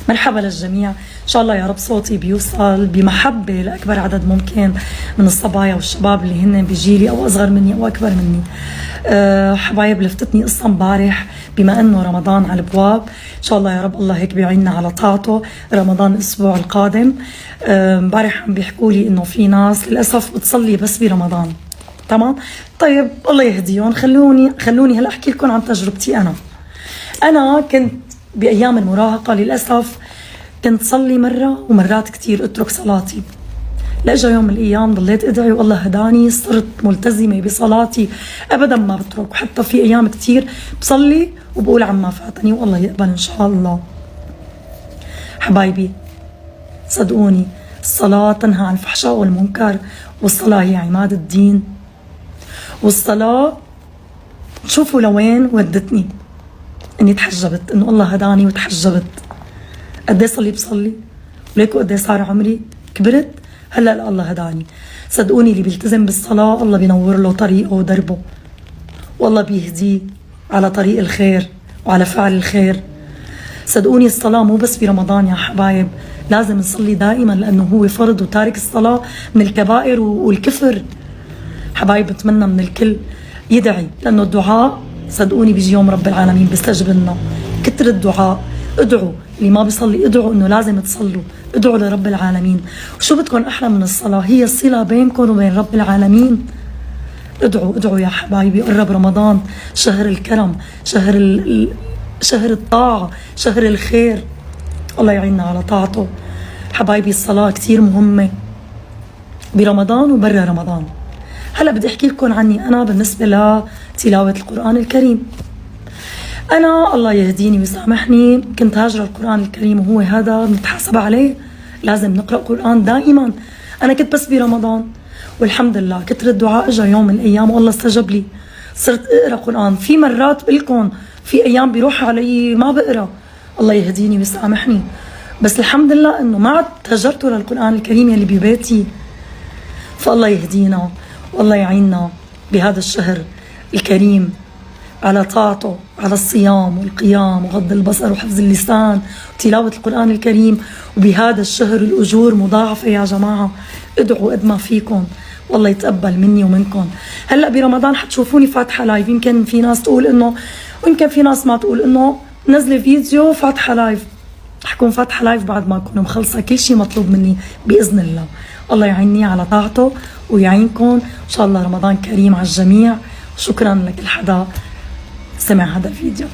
مرحبا للجميع. إن شاء الله يا رب صوتي بيوصل بمحبة لأكبر عدد ممكن من الصبايا والشباب اللي هن بجيلي أو أصغر مني أو أكبر مني. حبايب، لفتتني قصة مبارح بما أنه رمضان على الأبواب. إن شاء الله يا رب الله هيك بيعيننا على طاعته. رمضان الأسبوع القادم. مبارح عم بيحكوا لي إنه في ناس للأسف بتصلي بس برمضان. تمام؟ طيب الله يهديهم. خلوني هلا أحكي لكم عن تجربتي. أنا كنت بأيام المراهقة للأسف كنت صلي مرة ومرات كتير أترك صلاتي. لأجا يوم من الأيام ضليت أدعي والله هداني، صرت ملتزمة بصلاتي أبدا ما بترك، وحتى في أيام كتير بصلي وبقول عما فاتني والله يقبل إن شاء الله. حبايبي صدقوني، الصلاة تنهى عن الفحشاء والمنكر، والصلاة هي عماد الدين، والصلاة شوفوا لوين ودتني. اني تحجبت، انه الله هداني وتحجبت. قديه صلي بصلي، وليكوا قديه صار عمري كبرت. هلا الله هداني. صدقوني اللي بيلتزم بالصلاة الله بينور له طريقه ودربه، والله بيهديه على طريق الخير وعلى فعل الخير. صدقوني الصلاة مو بس في رمضان يا حبايب، لازم نصلي دائما لأنه هو فرض، وتارك الصلاة من الكبائر والكفر. حبايب بتمنى من الكل يدعي، لأنه الدعاء صدقوني بيجي يوم رب العالمين بيستجب لنا. كتر الدعاء، ادعوا. اللي ما بيصلي ادعوا انه لازم تصلوا، ادعوا لرب العالمين. وشو بدكم احلى من الصلاة؟ هي الصلة بينكم وبين رب العالمين. ادعوا يا حبايبي. قرب رمضان، شهر الكرم، شهر الطاعة، شهر الخير. الله يعيننا على طاعته. حبايبي الصلاة كتير مهمة برمضان وبرا رمضان. هلا بدي احكي لكم عني انا بالنسبة لتلاوة القرآن الكريم. أنا الله يهديني ويسامحني كنت هاجر القرآن الكريم، وهو هذا بنتحاسب عليه، لازم نقرأ قرآن دائما. أنا كنت بس برمضان، والحمد لله كتر الدعاء اجى يوم من الأيام والله استجب لي، صرت أقرأ قرآن. في مرات بقلكن في أيام بيروح علي ما بقرأ، الله يهديني ويسامحني، بس الحمد لله إنه ما عاد هجرته للقرآن الكريم يلي ببيتي. فالله يهدينا والله يعيننا بهذا الشهر الكريم على طاعته، على الصيام والقيام وغض البصر وحفظ اللسان وتلاوة القرآن الكريم. وبهذا الشهر الأجور مضاعفة يا جماعة. ادعوا قد ما فيكم والله يتقبل مني ومنكم. هلأ برمضان حتشوفوني فاتحة لايف، يمكن في ناس تقول إنه، ويمكن في ناس ما تقول إنه نزل فيديو فاتحة لايف. حكون فاتحة لايف بعد ما أكون مخلصة كل شيء مطلوب مني بإذن الله. الله يعيني على طاعته ويعينكم إن شاء الله. رمضان كريم على الجميع. شكرا لكل حدا سمع هذا الفيديو.